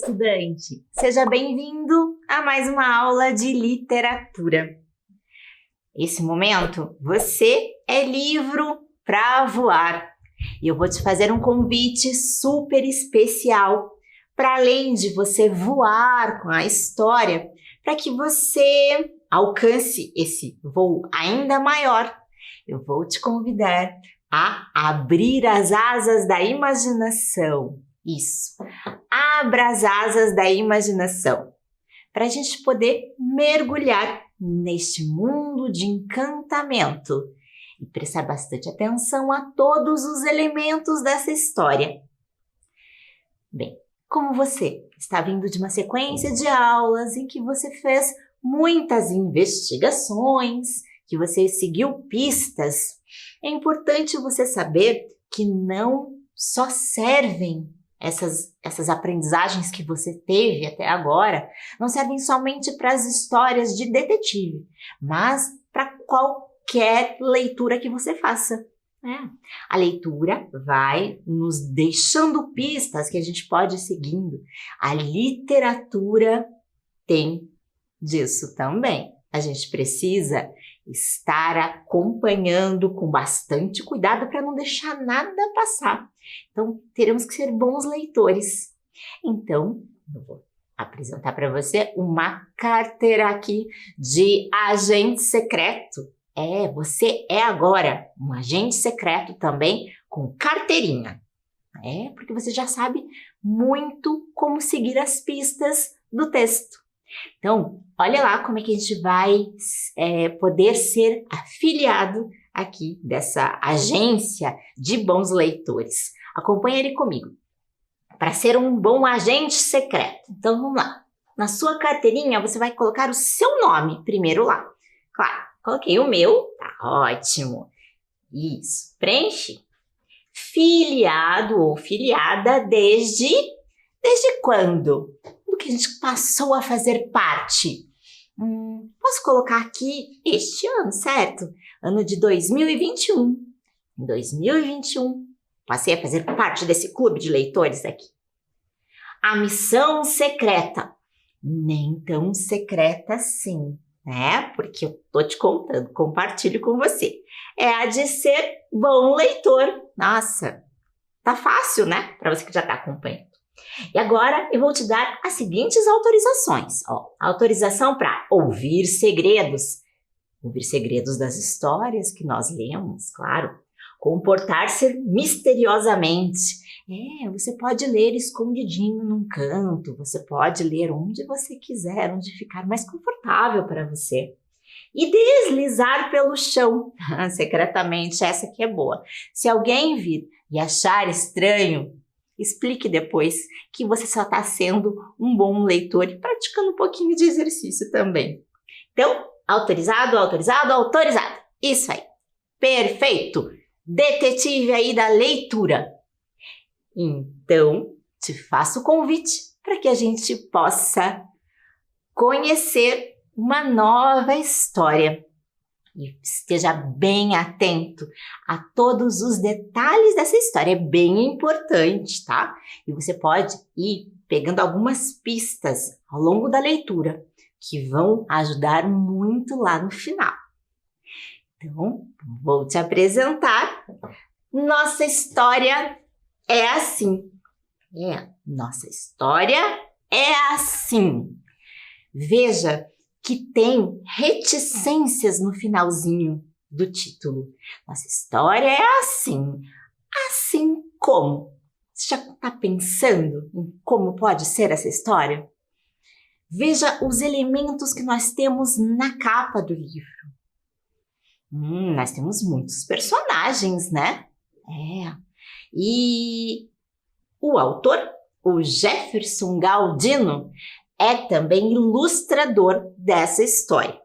estudante! Seja bem-vindo a mais uma aula de literatura. Esse momento, você é livro para voar. E eu vou te fazer um convite super especial para além de você voar com a história, para que você alcance esse voo ainda maior. Eu vou te convidar a abrir as asas da imaginação. Isso, abra as asas da imaginação, para a gente poder mergulhar neste mundo de encantamento e prestar bastante atenção a todos os elementos dessa história. Bem, como você está vindo de uma sequência de aulas em que você fez muitas investigações, que você seguiu pistas, é importante você saber que não só servem essas aprendizagens que você teve até agora, não servem somente para as histórias de detetive, mas para qualquer leitura que você faça. A leitura vai nos deixando pistas que a gente pode ir seguindo. A literatura tem disso também. A gente precisa estar acompanhando com bastante cuidado para não deixar nada passar. Então, teremos que ser bons leitores. Então, eu vou apresentar para você uma carteira aqui de agente secreto. Você é agora um agente secreto também com carteirinha. Porque você já sabe muito como seguir as pistas do texto. Então, olha lá como é que a gente vai poder ser afiliado aqui dessa agência de bons leitores. Acompanhe ele comigo. Para ser um bom agente secreto. Então, vamos lá. Na sua carteirinha, você vai colocar o seu nome primeiro lá. Claro, coloquei o meu. Tá ótimo. Isso. Preenche. Filiado ou filiada desde quando? Que a gente passou a fazer parte. Posso colocar aqui este ano, certo? Ano de 2021. Em 2021, passei a fazer parte desse clube de leitores aqui. A missão secreta. Nem tão secreta assim, né? Porque eu tô te contando, compartilho com você. É a de ser bom leitor. Nossa, tá fácil, né? Para você que já tá acompanhando. E agora eu vou te dar as seguintes autorizações. Autorização para ouvir segredos das histórias que nós lemos, claro. Comportar-se misteriosamente. Você pode ler escondidinho num canto, você pode ler onde você quiser, onde ficar mais confortável para você. E deslizar pelo chão, secretamente, essa aqui é boa. Se alguém vir e achar estranho, explique depois que você só está sendo um bom leitor e praticando um pouquinho de exercício também. Então, autorizado, autorizado, autorizado. Isso aí. Perfeito. Detetive aí da leitura. Então, te faço o convite para que a gente possa conhecer uma nova história. E esteja bem atento a todos os detalhes dessa história. É bem importante, tá? E você pode ir pegando algumas pistas ao longo da leitura que vão ajudar muito lá no final. Então, vou te apresentar. Nossa história é assim. Nossa história é assim. Veja que tem reticências no finalzinho do título. Nossa história é assim. Assim como? Você já está pensando em como pode ser essa história? Veja os elementos que nós temos na capa do livro. Nós temos muitos personagens, né? E o autor, o Jefferson Galdino, é também ilustrador dessa história.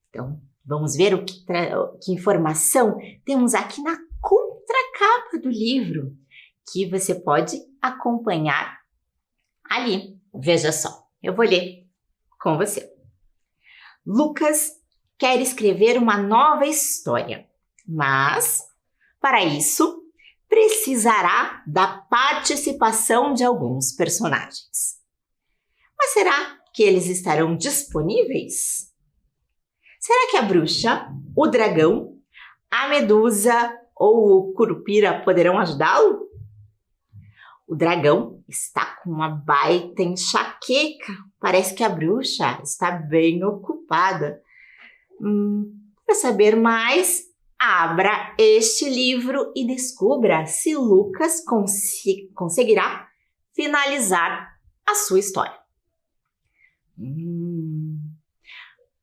Então, vamos ver que informação temos aqui na contracapa do livro, que você pode acompanhar ali. Veja só, eu vou ler com você. Lucas quer escrever uma nova história, mas, para isso, precisará da participação de alguns personagens. Mas será que eles estarão disponíveis? Será que a bruxa, o dragão, a medusa ou o curupira poderão ajudá-lo? O dragão está com uma baita enxaqueca. Parece que a bruxa está bem ocupada. Para saber mais, abra este livro e descubra se Lucas conseguirá finalizar a sua história.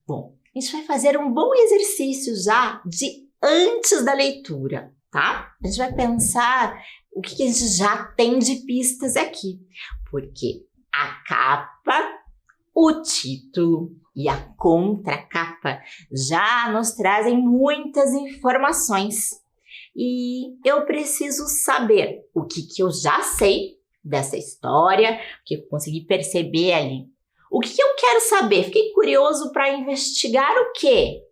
Bom, a gente vai fazer um bom exercício já de antes da leitura, tá? A gente vai pensar o que a gente já tem de pistas aqui, porque a capa, o título e a contracapa já nos trazem muitas informações. E eu preciso saber o que eu já sei dessa história, o que eu consegui perceber ali. O que eu quero saber? Fiquei curioso para investigar o quê?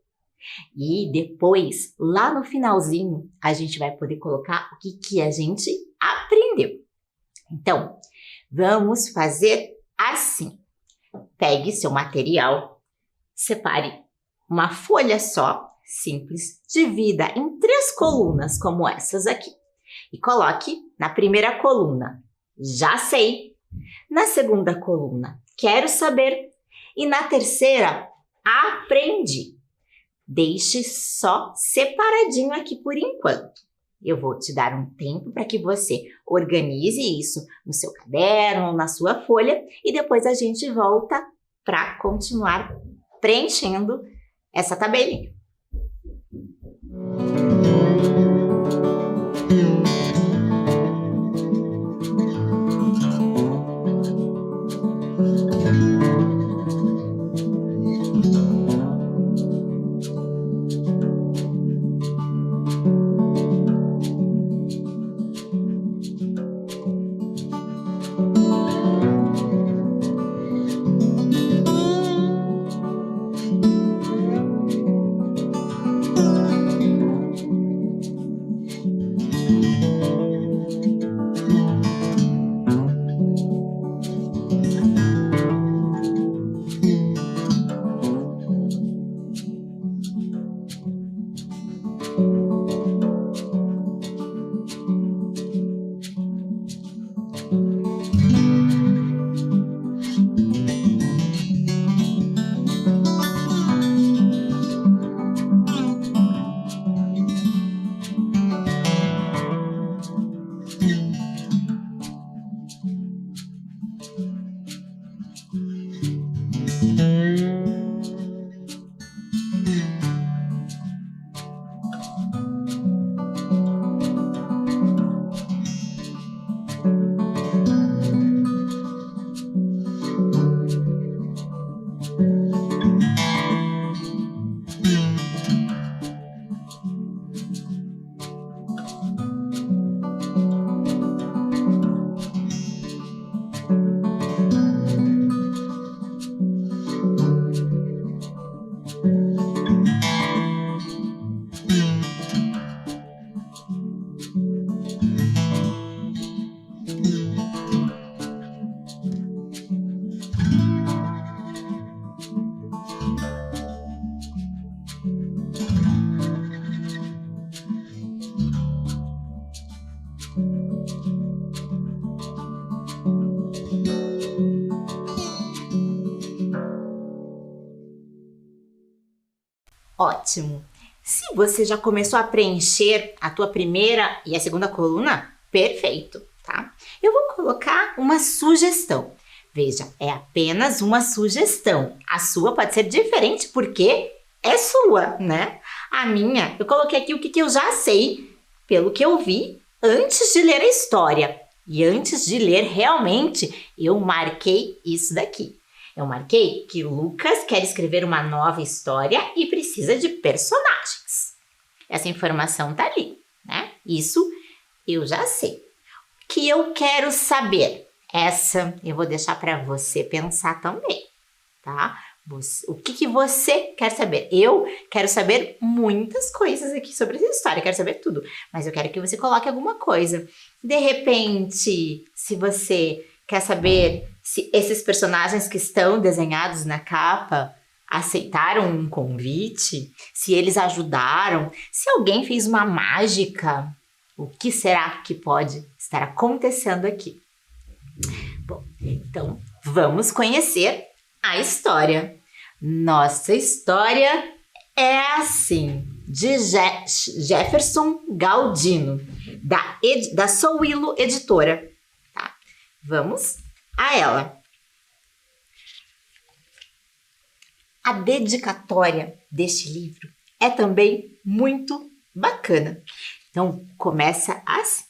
E depois, lá no finalzinho, a gente vai poder colocar o que a gente aprendeu. Então, vamos fazer assim. Pegue seu material, separe uma folha só, simples, divida em 3 colunas como essas aqui. E coloque na primeira coluna, já sei. Na segunda coluna, quero saber. E na terceira, aprendi. Deixe só separadinho aqui por enquanto. Eu vou te dar um tempo para que você organize isso no seu caderno, na sua folha, e depois a gente volta para continuar preenchendo essa tabelinha. Ótimo! Se você já começou a preencher a tua primeira e a segunda coluna, perfeito, tá? Eu vou colocar uma sugestão. Veja, é apenas uma sugestão. A sua pode ser diferente porque é sua, né? A minha, eu coloquei aqui o que eu já sei, pelo que eu vi antes de ler a história. E antes de ler, realmente, eu marquei isso daqui. Eu marquei que Lucas quer escrever uma nova história e precisa de personagens. Essa informação tá ali, né? Isso eu já sei. O que eu quero saber? Essa eu vou deixar para você pensar também, tá? O que você quer saber? Eu quero saber muitas coisas aqui sobre essa história, quero saber tudo. Mas eu quero que você coloque alguma coisa. De repente, se você quer saber se esses personagens que estão desenhados na capa aceitaram um convite, se eles ajudaram, se alguém fez uma mágica, o que será que pode estar acontecendo aqui? Bom, então vamos conhecer a história. Nossa história é assim, de Jefferson Galdino, da Souilo Editora. Tá? Vamos a ela. A dedicatória deste livro é também muito bacana. Então, começa assim.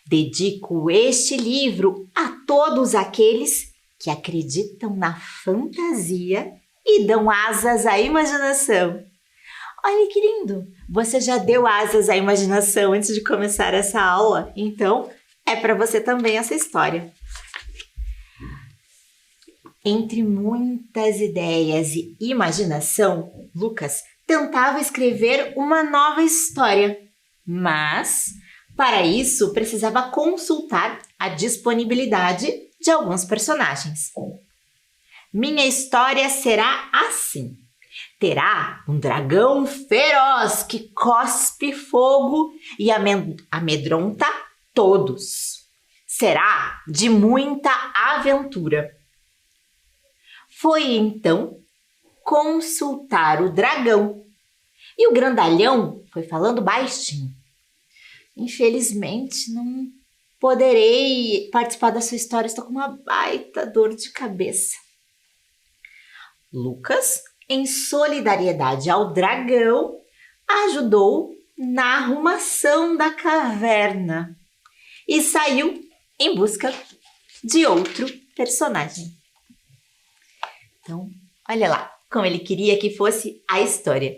Dedico este livro a todos aqueles que acreditam na fantasia e dão asas à imaginação. Olha que lindo! Você já deu asas à imaginação antes de começar essa aula? Então, é para você também essa história. Entre muitas ideias e imaginação, Lucas tentava escrever uma nova história, mas para isso precisava consultar a disponibilidade de alguns personagens. Minha história será assim. Terá um dragão feroz que cospe fogo e amedronta todos. Será de muita aventura. Foi então consultar o dragão. E o grandalhão foi falando baixinho. Infelizmente, não poderei participar da sua história. Estou com uma baita dor de cabeça. Lucas, em solidariedade ao dragão, ajudou na arrumação da caverna e saiu em busca de outro personagem. Então, olha lá como ele queria que fosse a história.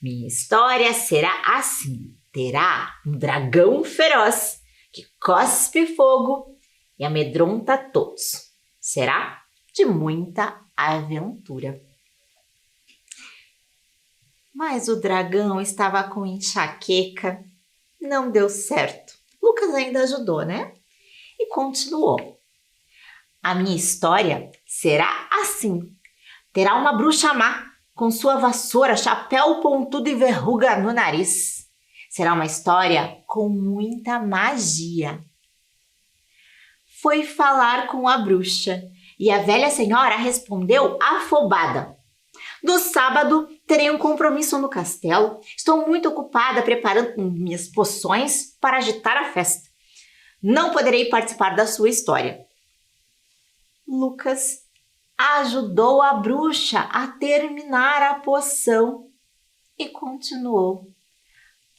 Minha história será assim. Terá um dragão feroz que cospe fogo e amedronta todos. Será de muita aventura. Mas o dragão estava com enxaqueca. Não deu certo. Lucas ainda ajudou, né? E continuou. A minha história será assim. Terá uma bruxa má com sua vassoura, chapéu pontudo e verruga no nariz. Será uma história com muita magia. Foi falar com a bruxa e a velha senhora respondeu afobada. No sábado, terei um compromisso no castelo. Estou muito ocupada preparando minhas poções para agitar a festa. Não poderei participar da sua história. Lucas ajudou a bruxa a terminar a poção e continuou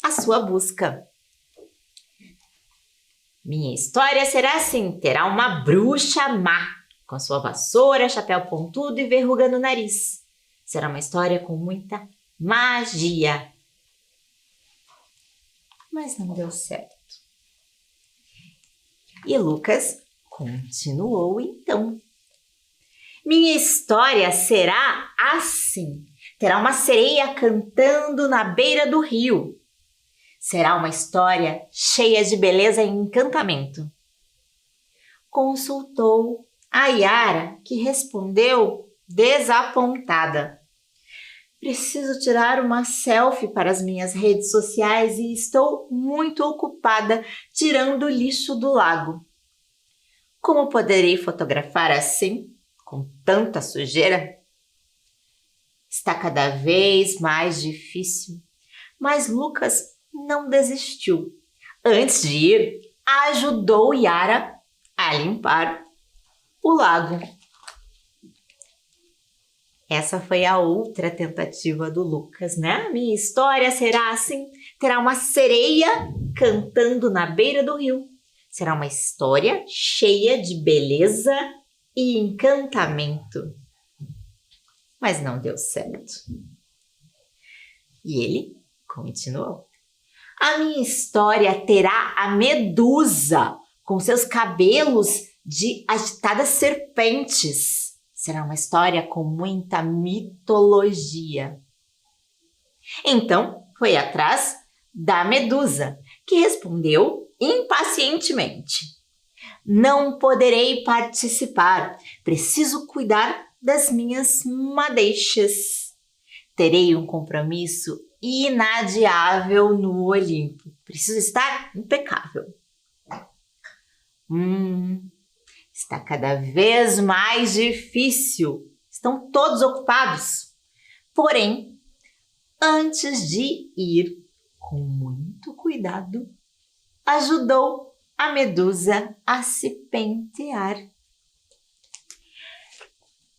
a sua busca. Minha história será assim: terá uma bruxa má, com sua vassoura, chapéu pontudo e verruga no nariz. Será uma história com muita magia. Mas não deu certo. E Lucas continuou então. Minha história será assim. Terá uma sereia cantando na beira do rio. Será uma história cheia de beleza e encantamento. Consultou a Yara, que respondeu desapontada. Preciso tirar uma selfie para as minhas redes sociais e estou muito ocupada tirando o lixo do lago. Como poderei fotografar assim, com tanta sujeira? Está cada vez mais difícil, mas Lucas não desistiu. Antes de ir, ajudou Yara a limpar o lago. Essa foi a outra tentativa do Lucas, né? Minha história será assim: terá uma sereia cantando na beira do rio. Será uma história cheia de beleza e encantamento. Mas não deu certo. E ele continuou. A minha história terá a Medusa com seus cabelos de agitadas serpentes. Será uma história com muita mitologia. Então, foi atrás da Medusa, que respondeu impacientemente: Não poderei participar, preciso cuidar das minhas madeixas. Terei um compromisso inadiável no Olimpo. Preciso estar impecável. Está cada vez mais difícil. Estão todos ocupados. Porém, antes de ir, com muito cuidado, ajudou a Medusa a se pentear.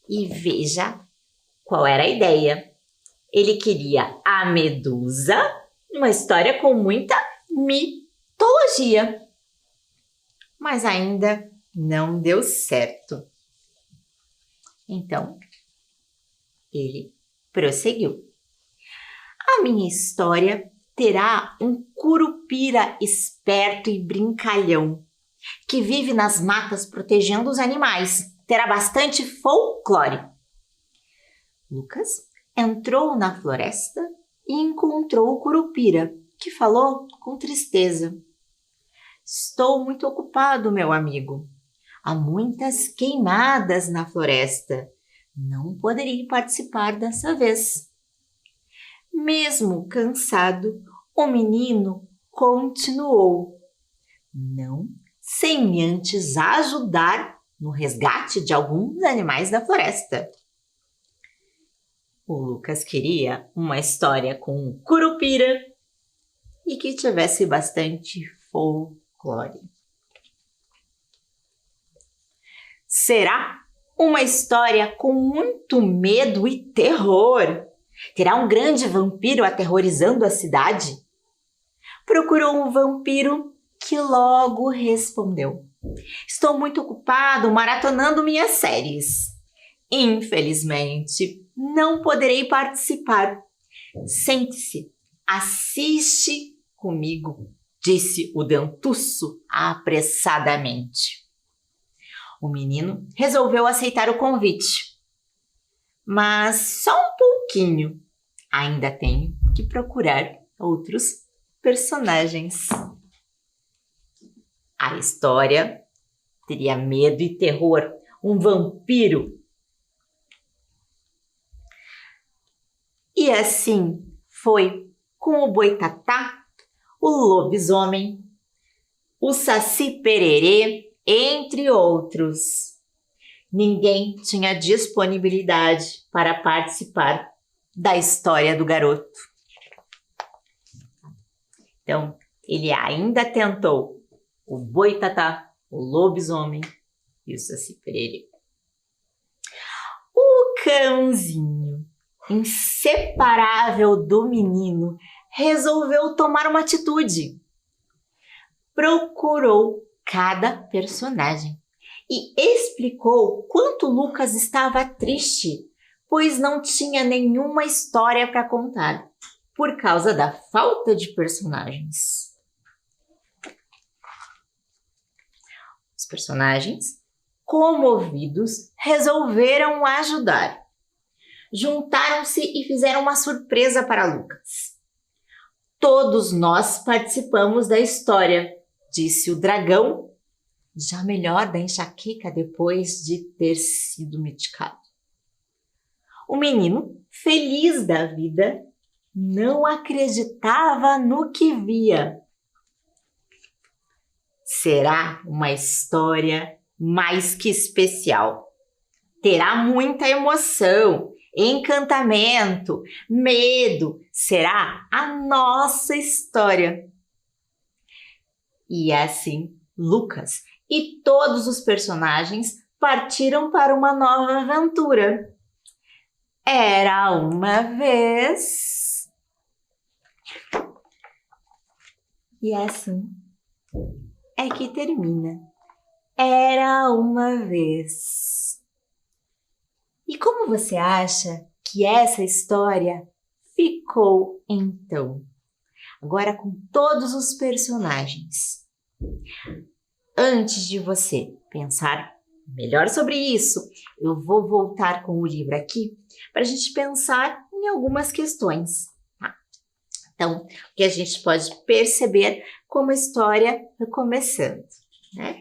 E veja qual era a ideia. Ele queria a Medusa, uma história com muita mitologia. Mas ainda não deu certo. Então, ele prosseguiu. A minha história terá um curupira esperto e brincalhão, que vive nas matas protegendo os animais. Terá bastante folclore. Lucas entrou na floresta e encontrou o curupira, que falou com tristeza. Estou muito ocupado, meu amigo. Há muitas queimadas na floresta. Não poderia participar dessa vez. Mesmo cansado, o menino continuou, não sem antes ajudar no resgate de alguns animais da floresta. O Lucas queria uma história com um curupira e que tivesse bastante folclore. Será uma história com muito medo e terror? Terá um grande vampiro aterrorizando a cidade? Procurou um vampiro que logo respondeu: Estou muito ocupado maratonando minhas séries. Infelizmente, não poderei participar. Sente-se, assiste comigo, disse o dentuço apressadamente. O menino resolveu aceitar o convite. Mas só um pouquinho. Ainda tenho que procurar outros personagens. A história teria medo e terror. Um vampiro. E assim foi com o boitatá, o lobisomem, o saci-pererê, entre outros. Ninguém tinha disponibilidade para participar da história do garoto. Então, ele ainda tentou o boitatá, o lobisomem e o saci-pererê. O cãozinho, inseparável do menino, resolveu tomar uma atitude. Procurou cada personagem e explicou quanto Lucas estava triste, pois não tinha nenhuma história para contar, por causa da falta de personagens. Os personagens, comovidos, resolveram ajudar. Juntaram-se e fizeram uma surpresa para Lucas. Todos nós participamos da história, disse o dragão, já melhor da enxaqueca depois de ter sido medicado. O menino, feliz da vida, não acreditava no que via. Será uma história mais que especial. Terá muita emoção, encantamento, medo. Será a nossa história. E assim, Lucas e todos os personagens partiram para uma nova aventura. Era uma vez. E assim é que termina. Era uma vez. E como você acha que essa história ficou então? Agora com todos os personagens. Antes de você pensar melhor sobre isso, eu vou voltar com o livro aqui para a gente pensar em algumas questões. Tá? Então, o que a gente pode perceber como a história foi começando, né?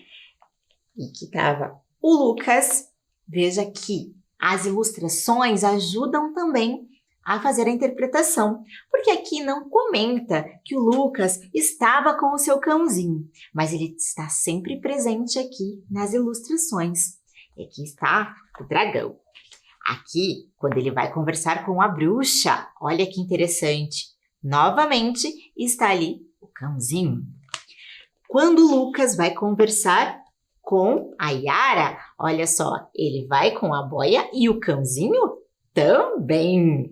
E que estava o Lucas, veja que as ilustrações ajudam também a fazer a interpretação, porque aqui não comenta que o Lucas estava com o seu cãozinho, mas ele está sempre presente aqui nas ilustrações. E aqui está o dragão. Aqui, quando ele vai conversar com a bruxa, olha que interessante, novamente está ali o cãozinho. Quando o Lucas vai conversar com a Yara, olha só, ele vai com a boia e o cãozinho também.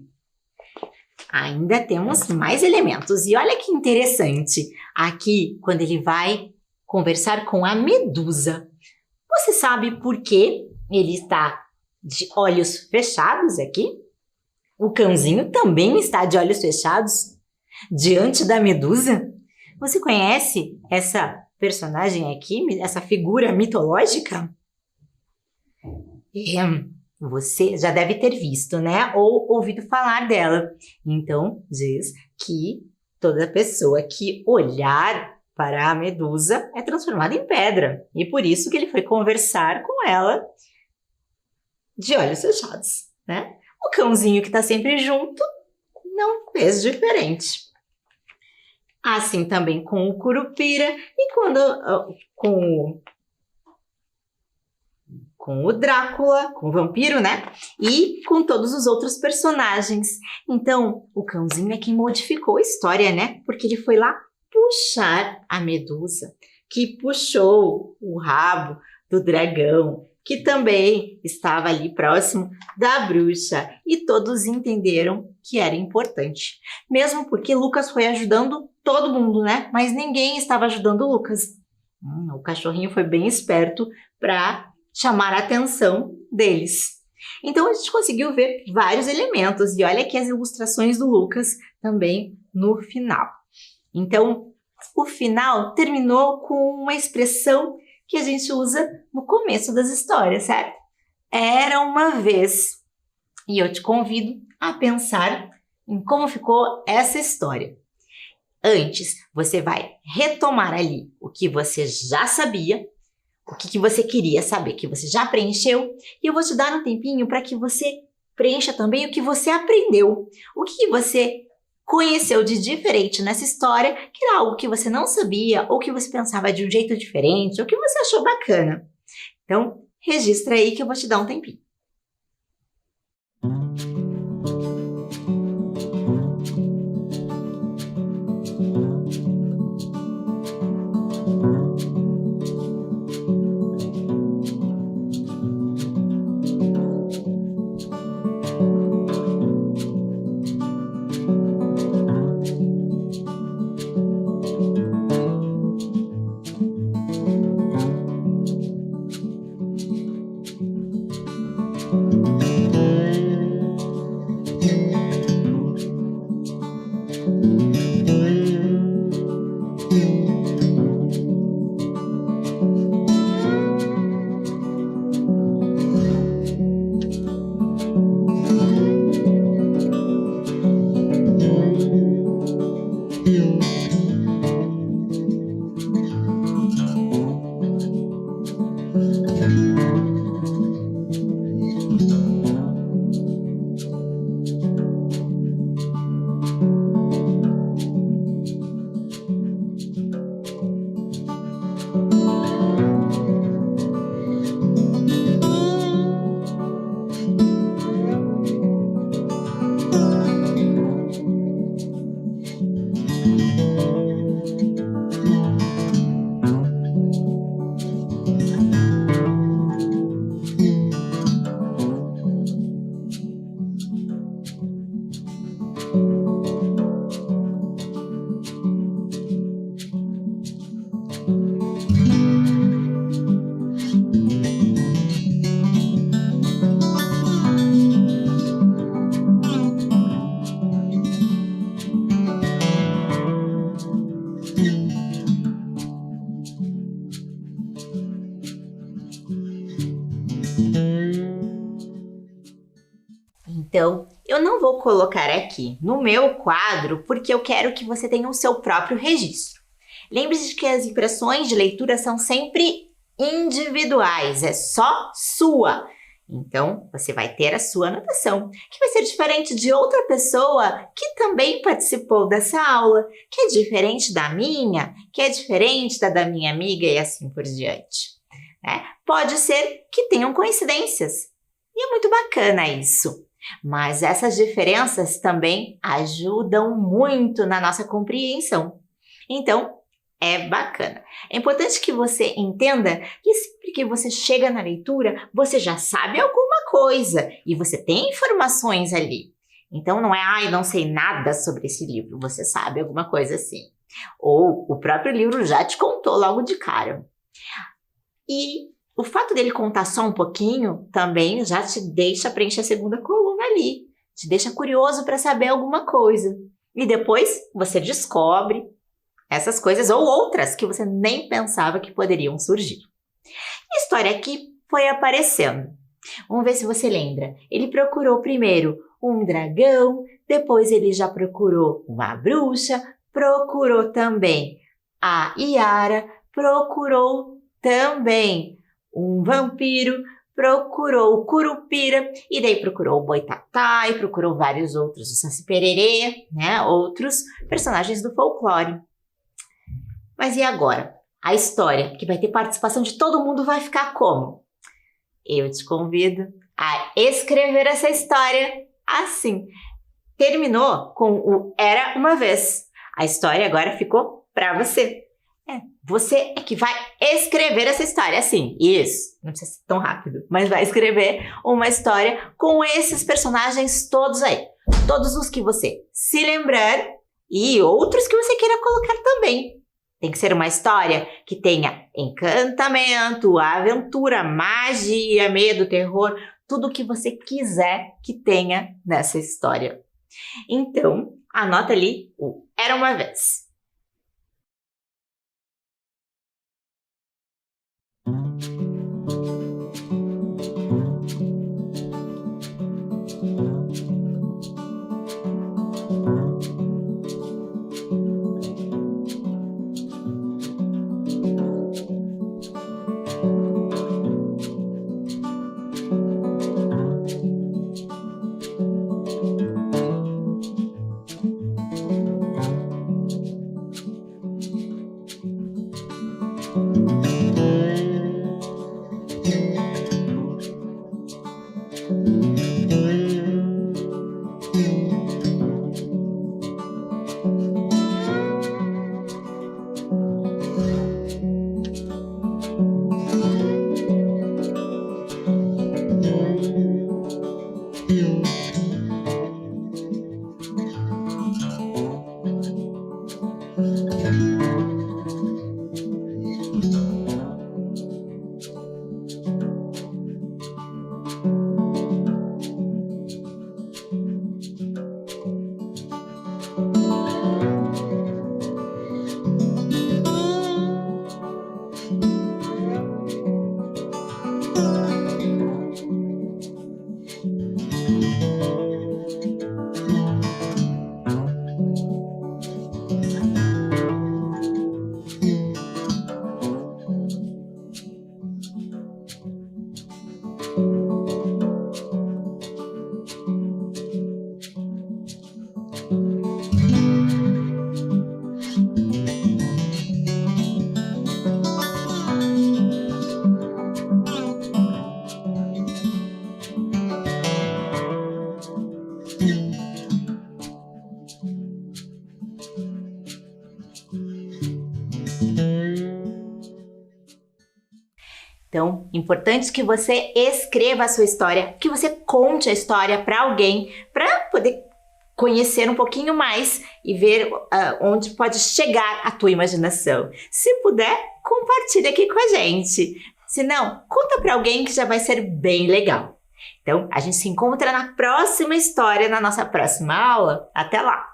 Ainda temos mais elementos. E olha que interessante, aqui, quando ele vai conversar com a Medusa. Você sabe por que ele está de olhos fechados aqui? O cãozinho também está de olhos fechados diante da Medusa. Você conhece essa personagem aqui, essa figura mitológica? Você já deve ter visto, né? Ou ouvido falar dela. Então, diz que toda pessoa que olhar para a Medusa é transformada em pedra. E por isso que ele foi conversar com ela de olhos fechados, né? O cãozinho que está sempre junto não fez diferente. Assim também com o Curupira e com o Drácula, com o vampiro, né? E com todos os outros personagens. Então, o cãozinho é quem modificou a história, né? Porque ele foi lá puxar a Medusa, que puxou o rabo do dragão, que também estava ali próximo da bruxa. E todos entenderam que era importante. Mesmo porque Lucas foi ajudando todo mundo, né? Mas ninguém estava ajudando o Lucas. O cachorrinho foi bem esperto para chamar a atenção deles. Então, a gente conseguiu ver vários elementos. E olha aqui as ilustrações do Lucas também no final. Então, o final terminou com uma expressão que a gente usa no começo das histórias, certo? Era uma vez. E eu te convido a pensar em como ficou essa história. Antes, você vai retomar ali o que você já sabia, o que você queria saber, que você já preencheu, e eu vou te dar um tempinho para que você preencha também o que você aprendeu, o que você conheceu de diferente nessa história, que era algo que você não sabia, ou que você pensava de um jeito diferente, ou que você achou bacana. Então, registra aí que eu vou te dar um tempinho. Então, eu não vou colocar aqui no meu quadro porque eu quero que você tenha o seu próprio registro. Lembre-se de que as impressões de leitura são sempre individuais, é só sua. Então, você vai ter a sua anotação, que vai ser diferente de outra pessoa que também participou dessa aula, que é diferente da minha, que é diferente da minha amiga e assim por diante. Pode ser que tenham coincidências, e é muito bacana isso. Mas essas diferenças também ajudam muito na nossa compreensão. Então, é bacana. É importante que você entenda que sempre que você chega na leitura, você já sabe alguma coisa e você tem informações ali. Então não é, não sei nada sobre esse livro, você sabe alguma coisa assim. Ou o próprio livro já te contou logo de cara. E o fato dele contar só um pouquinho também já te deixa preencher a segunda coluna ali. Te deixa curioso para saber alguma coisa. E depois você descobre essas coisas ou outras que você nem pensava que poderiam surgir. A história aqui foi aparecendo. Vamos ver se você lembra. Ele procurou primeiro um dragão, depois ele já procurou uma bruxa, procurou também a Yara, procurou também um vampiro, procurou o Curupira, e daí procurou o Boitatá e procurou vários outros, o Saci Pererê, outros personagens do folclore. Mas e agora? A história, que vai ter participação de todo mundo, vai ficar como? Eu te convido a escrever essa história assim. Terminou com o Era Uma Vez. A história agora ficou para você. Você é que vai escrever essa história assim. Isso, não precisa ser tão rápido, mas vai escrever uma história com esses personagens todos aí. Todos os que você se lembrar e outros que você queira colocar também. Tem que ser uma história que tenha encantamento, aventura, magia, medo, terror, tudo o que você quiser que tenha nessa história. Então, anota ali o Era Uma Vez. Então, importante que você escreva a sua história, que você conte a história para alguém, para poder conhecer um pouquinho mais e ver onde pode chegar a tua imaginação. Se puder, compartilha aqui com a gente. Se não, conta para alguém que já vai ser bem legal. Então, a gente se encontra na próxima história, na nossa próxima aula. Até lá!